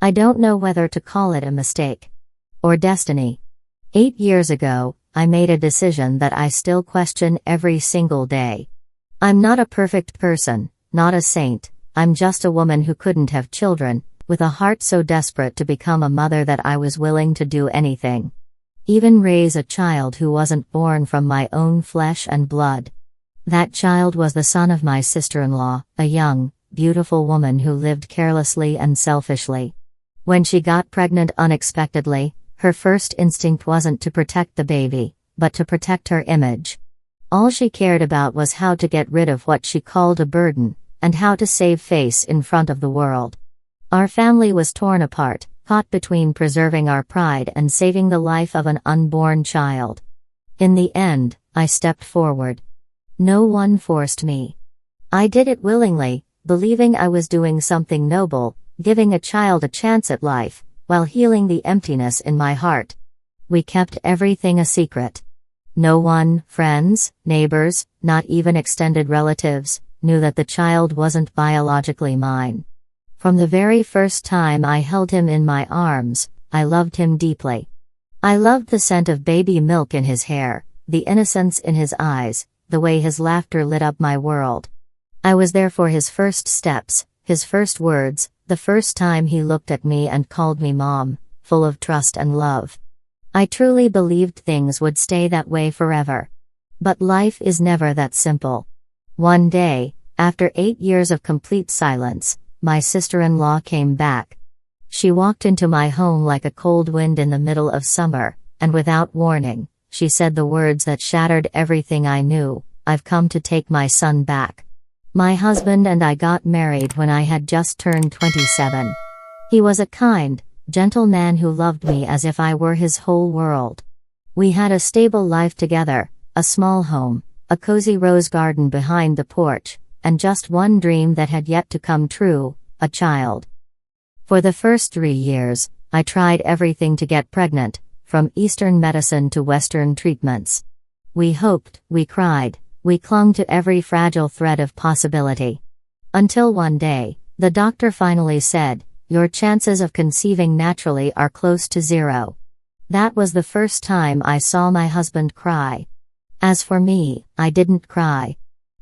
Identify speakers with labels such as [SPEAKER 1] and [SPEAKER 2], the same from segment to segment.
[SPEAKER 1] I don't know whether to call it a mistake or destiny. 8 years ago, I made a decision that I still question every single day. I'm not a perfect person, not a saint. I'm just a woman who couldn't have children, with a heart so desperate to become a mother that I was willing to do anything. Even raise a child who wasn't born from my own flesh and blood. That child was the son of my sister-in-law, a young, beautiful woman who lived carelessly and selfishly. When she got pregnant unexpectedly, her first instinct wasn't to protect the baby, but to protect her image. All she cared about was how to get rid of what she called a burden, and how to save face in front of the world. Our family was torn apart, caught between preserving our pride and saving the life of an unborn child. In the end, I stepped forward. No one forced me. I did it willingly, believing I was doing something noble, giving a child a chance at life, while healing the emptiness in my heart. We kept everything a secret. No one, friends, neighbors, not even extended relatives, knew that the child wasn't biologically mine. From the very first time I held him in my arms, I loved him deeply. I loved the scent of baby milk in his hair, the innocence in his eyes, the way his laughter lit up my world. I was there for his first steps, his first words, the first time he looked at me and called me mom, full of trust and love. I truly believed things would stay that way forever. But life is never that simple. One day, after 8 years of complete silence, my sister-in-law came back. She walked into my home like a cold wind in the middle of summer, and without warning, she said the words that shattered everything I knew: "I've come to take my son back." My husband and I got married when I had just turned 27. He was a kind, gentle man who loved me as if I were his whole world. We had a stable life together, a small home, a cozy rose garden behind the porch, and just one dream that had yet to come true: a child. For the first 3 years, I tried everything to get pregnant, from Eastern medicine to Western treatments. We hoped, we cried, we clung to every fragile thread of possibility. Until one day, the doctor finally said, "Your chances of conceiving naturally are close to 0. That was the first time I saw my husband cry. As for me, I didn't cry.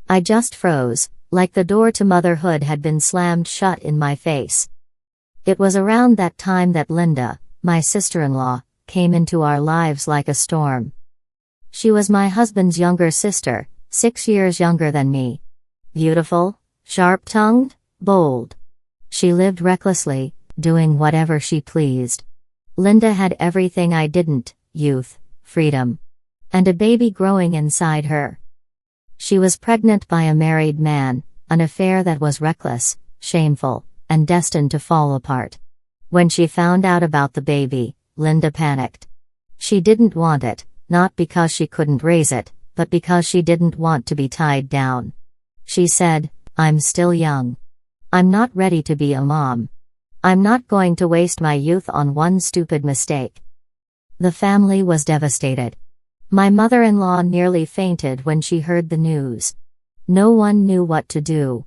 [SPEAKER 1] I just froze, like the door to motherhood had been slammed shut in my face. It was around that time that Linda, my sister-in-law, came into our lives like a storm. She was my husband's younger sister, 6 years younger than me. Beautiful, sharp-tongued, bold. She lived recklessly, doing whatever she pleased. Linda had everything I didn't: youth, freedom, and a baby growing inside her. She was pregnant by a married man, an affair that was reckless, shameful, and destined to fall apart. When she found out about the baby, Linda panicked. She didn't want it, not because she couldn't raise it, but because she didn't want to be tied down. She said, "I'm still young. I'm not ready to be a mom. I'm not going to waste my youth on one stupid mistake." The family was devastated. My mother-in-law nearly fainted when she heard the news. No one knew what to do.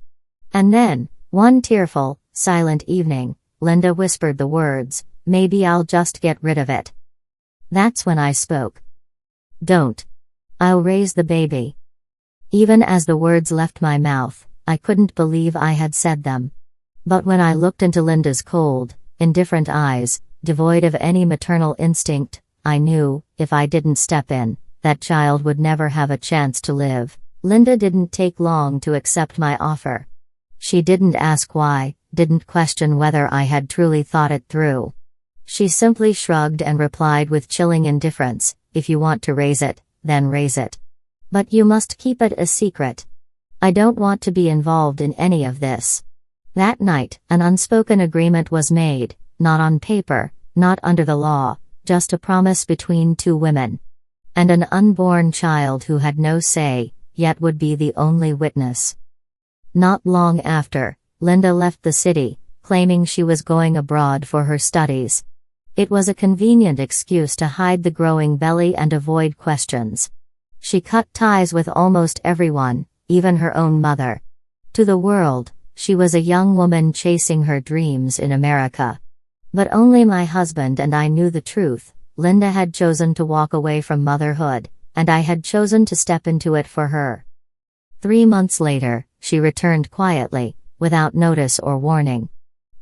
[SPEAKER 1] And then, one tearful, silent evening, Linda whispered the words, "Maybe I'll just get rid of it." That's when I spoke. "Don't. I'll raise the baby." Even as the words left my mouth, I couldn't believe I had said them. But when I looked into Linda's cold, indifferent eyes, devoid of any maternal instinct, I knew, if I didn't step in, that child would never have a chance to live. Linda didn't take long to accept my offer. She didn't ask why, didn't question whether I had truly thought it through. She simply shrugged and replied with chilling indifference, "If you want to raise it, then raise it. But you must keep it a secret. I don't want to be involved in any of this." That night, an unspoken agreement was made, not on paper, not under the law, just a promise between two women. And an unborn child who had no say, yet would be the only witness. Not long after, Linda left the city, claiming she was going abroad for her studies. It was a convenient excuse to hide the growing belly and avoid questions. She cut ties with almost everyone, even her own mother. To the world, she was a young woman chasing her dreams in America. But only my husband and I knew the truth. Linda had chosen to walk away from motherhood, and I had chosen to step into it for her. 3 months later, she returned quietly, without notice or warning.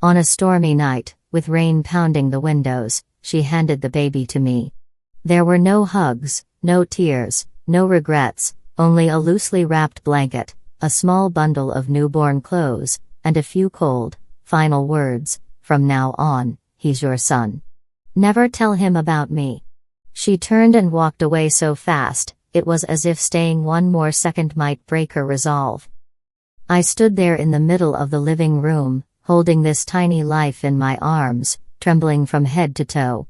[SPEAKER 1] On a stormy night, with rain pounding the windows, she handed the baby to me. There were no hugs, no tears, no regrets, only a loosely wrapped blanket, a small bundle of newborn clothes, and a few cold, final words: "From now on, he's your son. Never tell him about me." She turned and walked away so fast, it was as if staying one more second might break her resolve. I stood there in the middle of the living room, holding this tiny life in my arms, trembling from head to toe.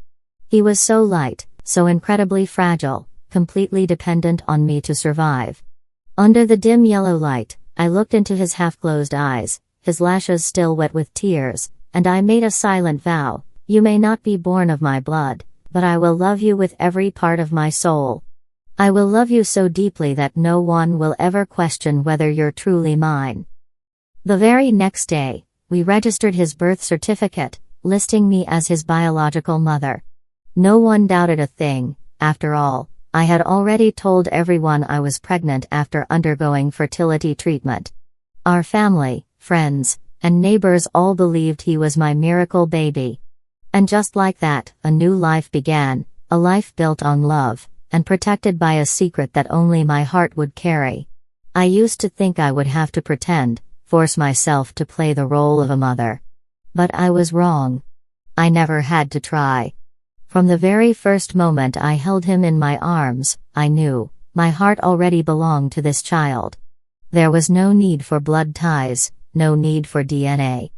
[SPEAKER 1] He was so light, so incredibly fragile, completely dependent on me to survive. Under the dim yellow light, I looked into his half-closed eyes, his lashes still wet with tears, and I made a silent vow: "You may not be born of my blood, but I will love you with every part of my soul. I will love you so deeply that no one will ever question whether you're truly mine." The very next day, we registered his birth certificate, listing me as his biological mother. No one doubted a thing. After all, I had already told everyone I was pregnant after undergoing fertility treatment. Our family, friends, and neighbors all believed he was my miracle baby. And just like that, a new life began, a life built on love, and protected by a secret that only my heart would carry. I used to think I would have to pretend, force myself to play the role of a mother. But I was wrong. I never had to try. From the very first moment I held him in my arms, I knew, my heart already belonged to this child. There was no need for blood ties, no need for DNA.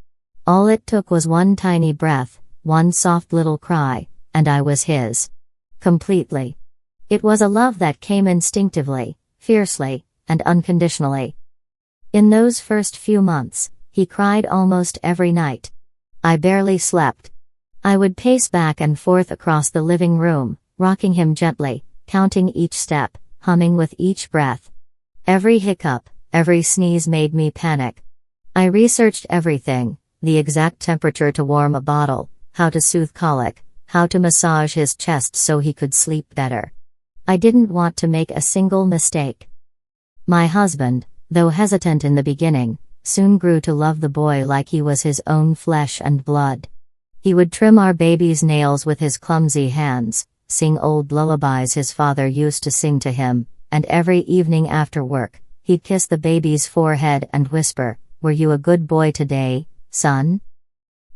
[SPEAKER 1] All it took was one tiny breath, one soft little cry, and I was his. Completely. It was a love that came instinctively, fiercely, and unconditionally. In those first few months, he cried almost every night. I barely slept. I would pace back and forth across the living room, rocking him gently, counting each step, humming with each breath. Every hiccup, every sneeze made me panic. I researched everything: the exact temperature to warm a bottle, how to soothe colic, how to massage his chest so he could sleep better. I didn't want to make a single mistake. My husband, though hesitant in the beginning, soon grew to love the boy like he was his own flesh and blood. He would trim our baby's nails with his clumsy hands, sing old lullabies his father used to sing to him, and every evening after work, he'd kiss the baby's forehead and whisper, "Were you a good boy today, son?"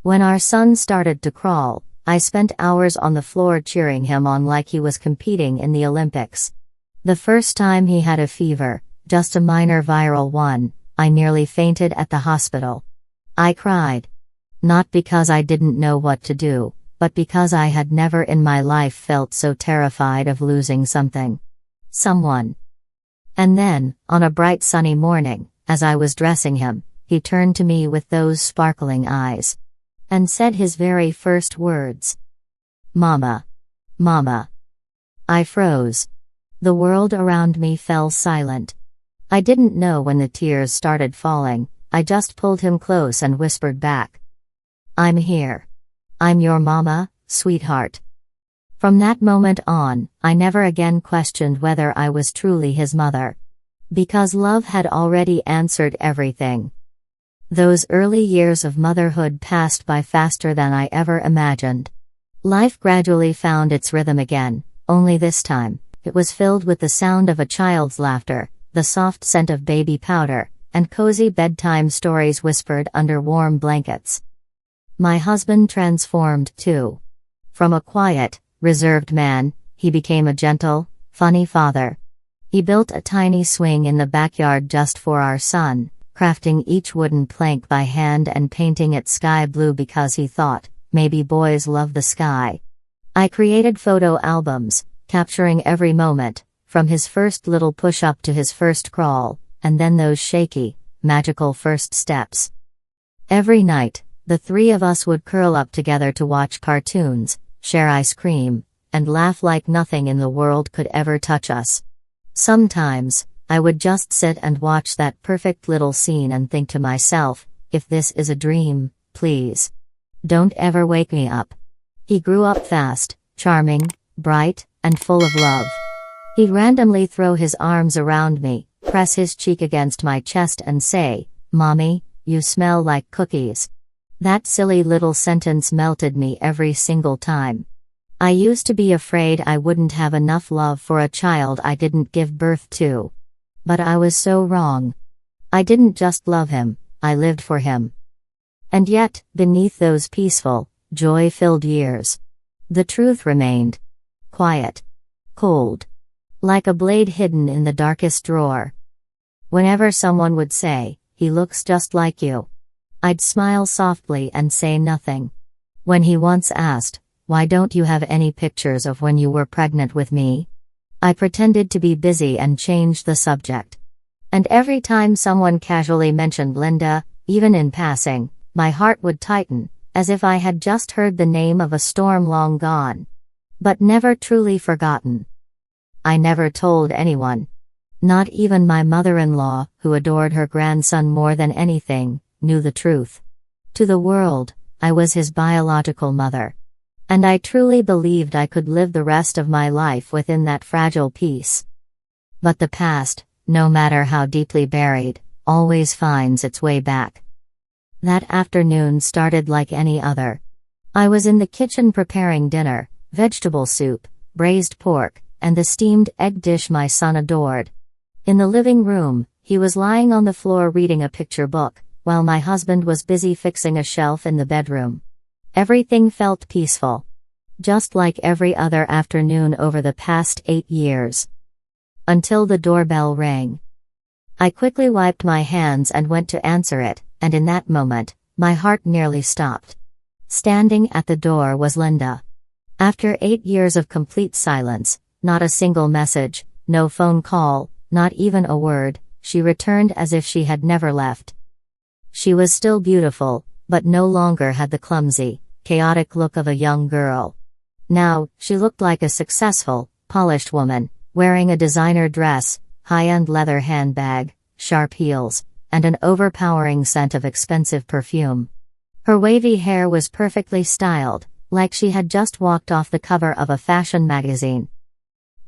[SPEAKER 1] When our son started to crawl, I spent hours on the floor cheering him on like he was competing in the Olympics. The first time he had a fever, just a minor viral one, I nearly fainted at the hospital. I cried. Not because I didn't know what to do, but because I had never in my life felt so terrified of losing something. Someone. And then, on a bright sunny morning, as I was dressing him, he turned to me with those sparkling eyes. And said his very first words. "Mama. Mama." I froze. The world around me fell silent. I didn't know when the tears started falling. I just pulled him close and whispered back, "I'm here. I'm your mama, sweetheart." From that moment on, I never again questioned whether I was truly his mother. Because love had already answered everything. Those early years of motherhood passed by faster than I ever imagined. Life gradually found its rhythm again, only this time, it was filled with the sound of a child's laughter, the soft scent of baby powder, and cozy bedtime stories whispered under warm blankets. My husband transformed too. From a quiet, reserved man, he became a gentle, funny father. He built a tiny swing in the backyard just for our son, crafting each wooden plank by hand and painting it sky blue because he thought, maybe boys love the sky. I created photo albums, capturing every moment, from his first little push-up to his first crawl, and then those shaky, magical first steps. Every night, the three of us would curl up together to watch cartoons, share ice cream, and laugh like nothing in the world could ever touch us. Sometimes, I would just sit and watch that perfect little scene and think to myself, if this is a dream, please. Don't ever wake me up. He grew up fast, charming, bright, and full of love. He'd randomly throw his arms around me, press his cheek against my chest and say, "Mommy, you smell like cookies." That silly little sentence melted me every single time. I used to be afraid I wouldn't have enough love for a child I didn't give birth to. But I was so wrong. I didn't just love him, I lived for him. And yet, beneath those peaceful, joy-filled years, the truth remained. Quiet. Cold. Like a blade hidden in the darkest drawer. Whenever someone would say, "He looks just like you," I'd smile softly and say nothing. When he once asked, "Why don't you have any pictures of when you were pregnant with me?" I pretended to be busy and changed the subject. And every time someone casually mentioned Linda, even in passing, my heart would tighten, as if I had just heard the name of a storm long gone. But never truly forgotten. I never told anyone. Not even my mother-in-law, who adored her grandson more than anything, knew the truth. To the world, I was his biological mother. And I truly believed I could live the rest of my life within that fragile peace. But the past, no matter how deeply buried, always finds its way back. That afternoon started like any other. I was in the kitchen preparing dinner, vegetable soup, braised pork, and the steamed egg dish my son adored. In the living room, he was lying on the floor reading a picture book, while my husband was busy fixing a shelf in the bedroom. Everything felt peaceful. Just like every other afternoon over the past 8 years. Until the doorbell rang. I quickly wiped my hands and went to answer it, and in that moment, my heart nearly stopped. Standing at the door was Linda. After 8 years of complete silence, not a single message, no phone call, not even a word, she returned as if she had never left. She was still beautiful, but no longer had the clumsy, chaotic look of a young girl. Now, she looked like a successful, polished woman, wearing a designer dress, high-end leather handbag, sharp heels, and an overpowering scent of expensive perfume. Her wavy hair was perfectly styled, like she had just walked off the cover of a fashion magazine.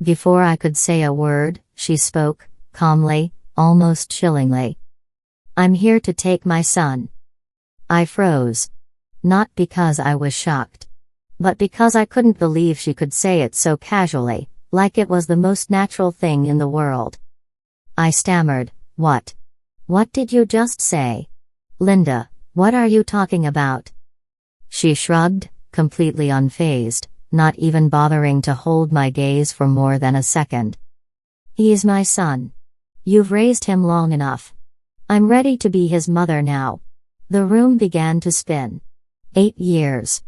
[SPEAKER 1] Before I could say a word, she spoke, calmly, almost chillingly. "I'm here to take my son." I froze. Not because I was shocked. But because I couldn't believe she could say it so casually, like it was the most natural thing in the world. I stammered, "What? What did you just say? Linda, what are you talking about?" She shrugged, completely unfazed, not even bothering to hold my gaze for more than a second. "He's my son. You've raised him long enough. I'm ready to be his mother now." The room began to spin. 8 years.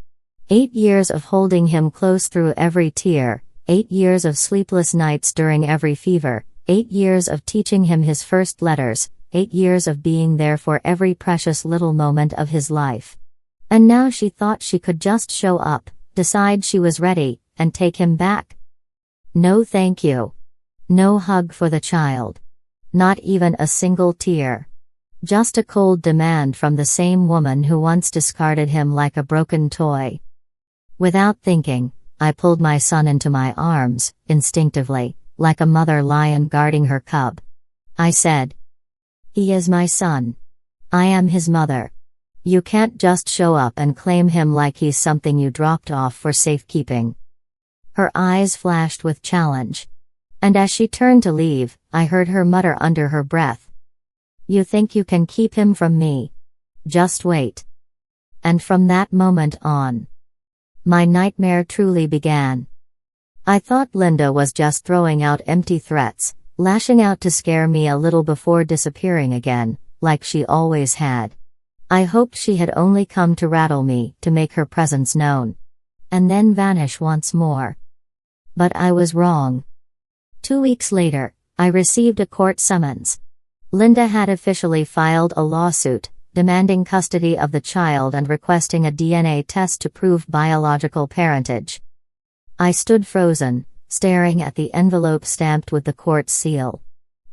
[SPEAKER 1] 8 years of holding him close through every tear, 8 years of sleepless nights during every fever, 8 years of teaching him his first letters, 8 years of being there for every precious little moment of his life. And now she thought she could just show up, decide she was ready, and take him back. No thank you. No hug for the child. Not even a single tear. Just a cold demand from the same woman who once discarded him like a broken toy. Without thinking, I pulled my son into my arms, instinctively, like a mother lion guarding her cub. I said, "He is my son. I am his mother. You can't just show up and claim him like he's something you dropped off for safekeeping." Her eyes flashed with challenge. And as she turned to leave, I heard her mutter under her breath, "You think you can keep him from me? Just wait." And from that moment on, my nightmare truly began. I thought Linda was just throwing out empty threats, lashing out to scare me a little before disappearing again, like she always had. I hoped she had only come to rattle me, to make her presence known, and then vanish once more. But I was wrong. 2 weeks later, I received a court summons. Linda had officially filed a lawsuit, demanding custody of the child and requesting a DNA test to prove biological parentage. I stood frozen, staring at the envelope stamped with the court seal.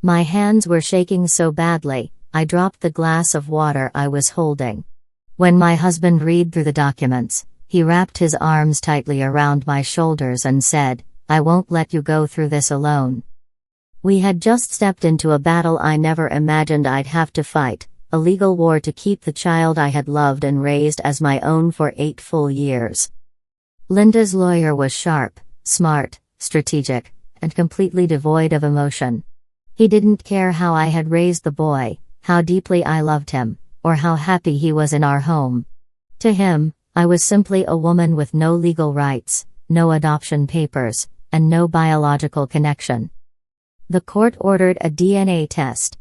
[SPEAKER 1] My hands were shaking so badly, I dropped the glass of water I was holding. When my husband read through the documents, he wrapped his arms tightly around my shoulders and said, "I won't let you go through this alone." We had just stepped into a battle I never imagined I'd have to fight, a legal war to keep the child I had loved and raised as my own for 8 full years. Linda's lawyer was sharp, smart, strategic, and completely devoid of emotion. He didn't care how I had raised the boy, how deeply I loved him, or how happy he was in our home. To him, I was simply a woman with no legal rights, no adoption papers, and no biological connection. The court ordered a DNA test.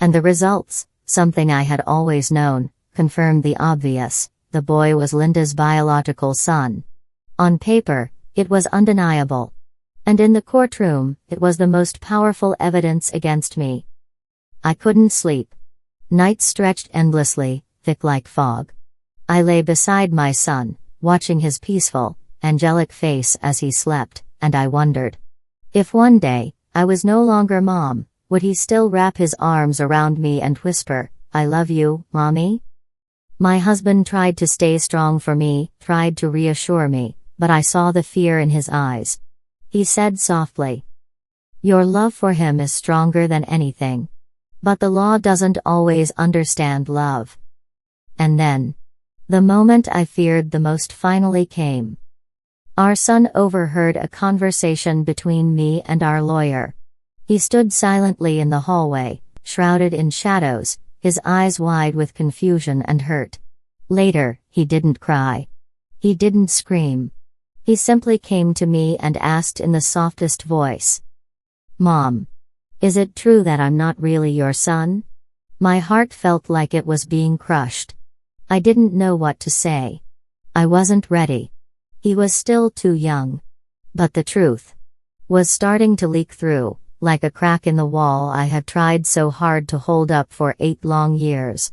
[SPEAKER 1] And the results, something I had always known, confirmed the obvious: the boy was Linda's biological son. On paper, it was undeniable. And in the courtroom, it was the most powerful evidence against me. I couldn't sleep. Nights stretched endlessly, thick like fog. I lay beside my son, watching his peaceful, angelic face as he slept, and I wondered, if one day I was no longer mom, would he still wrap his arms around me and whisper, "I love you, mommy"? My husband tried to stay strong for me, tried to reassure me, but I saw the fear in his eyes. He said softly, "Your love for him is stronger than anything. But the law doesn't always understand love." And then, the moment I feared the most finally came. Our son overheard a conversation between me and our lawyer. He stood silently in the hallway, shrouded in shadows, his eyes wide with confusion and hurt. Later, he didn't cry. He didn't scream. He simply came to me and asked in the softest voice, "Mom, is it true that I'm not really your son?" My heart felt like it was being crushed. I didn't know what to say. I wasn't ready. He was still too young. But the truth was starting to leak through, like a crack in the wall I had tried so hard to hold up for 8 long years.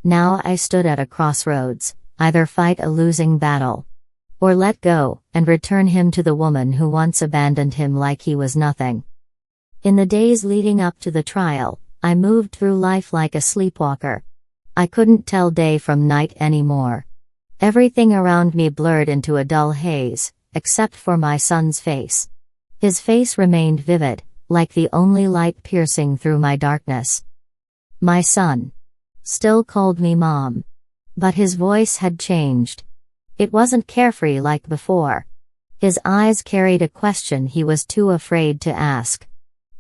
[SPEAKER 1] Now I stood at a crossroads: either fight a losing battle, or let go, and return him to the woman who once abandoned him like he was nothing. In the days leading up to the trial, I moved through life like a sleepwalker. I couldn't tell day from night anymore. Everything around me blurred into a dull haze, except for my son's face. His face remained vivid, like the only light piercing through my darkness. My son still called me Mom. But his voice had changed. It wasn't carefree like before. His eyes carried a question he was too afraid to ask.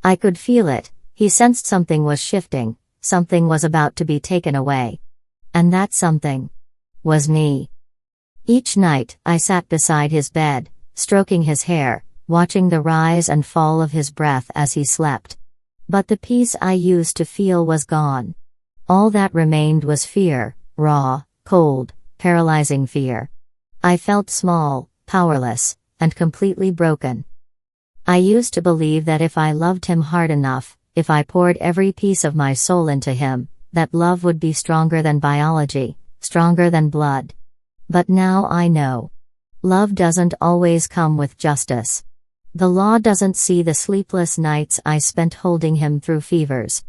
[SPEAKER 1] I could feel it. He sensed something was shifting, something was about to be taken away. And that something was me. Each night, I sat beside his bed, stroking his hair, watching the rise and fall of his breath as he slept. But the peace I used to feel was gone. All that remained was fear, raw, cold, paralyzing fear. I felt small, powerless, and completely broken. I used to believe that if I loved him hard enough, if I poured every piece of my soul into him, that love would be stronger than biology, stronger than blood. But now I know. Love doesn't always come with justice. The law doesn't see the sleepless nights I spent holding him through fevers.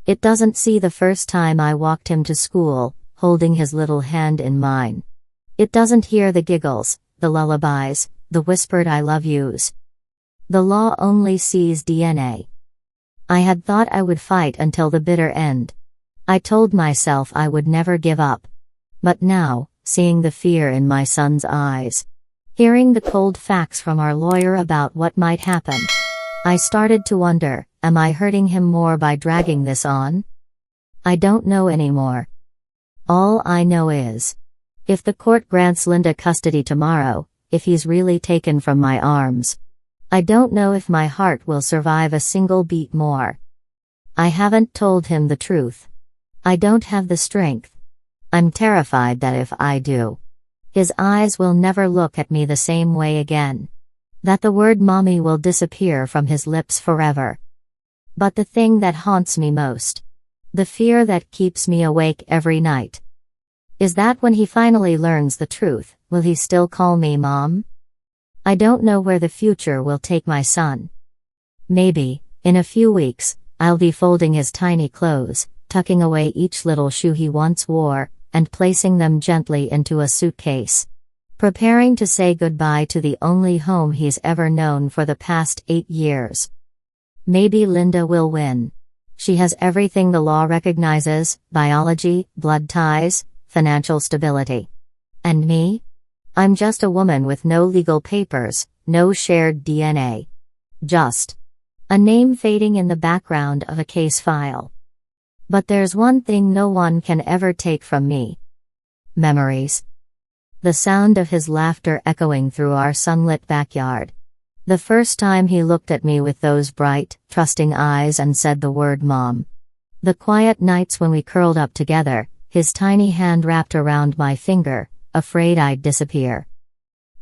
[SPEAKER 1] It doesn't see the first time I walked him to school, holding his little hand in mine. It doesn't hear the giggles, the lullabies, the whispered I love yous. The law only sees DNA. I had thought I would fight until the bitter end. I told myself I would never give up. But now, seeing the fear in my son's eyes, hearing the cold facts from our lawyer about what might happen, I started to wonder, am I hurting him more by dragging this on? I don't know anymore. All I know is, if the court grants Linda custody tomorrow, if he's really taken from my arms, I don't know if my heart will survive a single beat more. I haven't told him the truth. I don't have the strength. I'm terrified that if I do, his eyes will never look at me the same way again. That the word mommy will disappear from his lips forever. But the thing that haunts me most, the fear that keeps me awake every night, is that when he finally learns the truth, will he still call me Mom? I don't know where the future will take my son. Maybe, in a few weeks, I'll be folding his tiny clothes, tucking away each little shoe he once wore, and placing them gently into a suitcase. Preparing to say goodbye to the only home he's ever known for the past 8 years. Maybe Linda will win. She has everything the law recognizes: biology, blood ties, financial stability. And me? I'm just a woman with no legal papers, no shared DNA. Just a name fading in the background of a case file. But there's one thing no one can ever take from me. Memories. The sound of his laughter echoing through our sunlit backyard. The first time he looked at me with those bright, trusting eyes and said the word mom. The quiet nights when we curled up together, his tiny hand wrapped around my finger, afraid I'd disappear.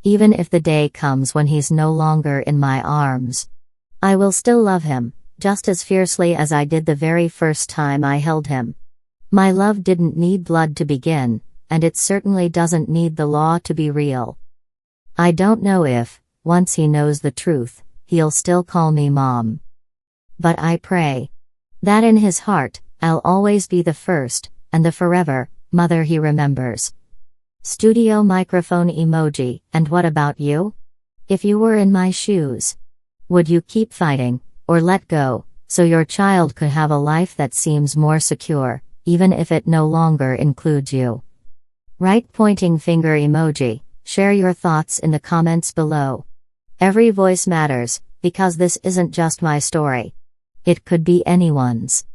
[SPEAKER 1] Even if the day comes when he's no longer in my arms, I will still love him, just as fiercely as I did the very first time I held him. My love didn't need blood to begin, and it certainly doesn't need the law to be real. I don't know if, once he knows the truth, he'll still call me mom. But I pray that in his heart, I'll always be the first, and the forever, mother he remembers. Studio microphone emoji. And what about you? If you were in my shoes, would you keep fighting, or let go, so your child could have a life that seems more secure, even if it no longer includes you? Right pointing finger emoji. Share your thoughts in the comments below. Every voice matters, because this isn't just my story. It could be anyone's.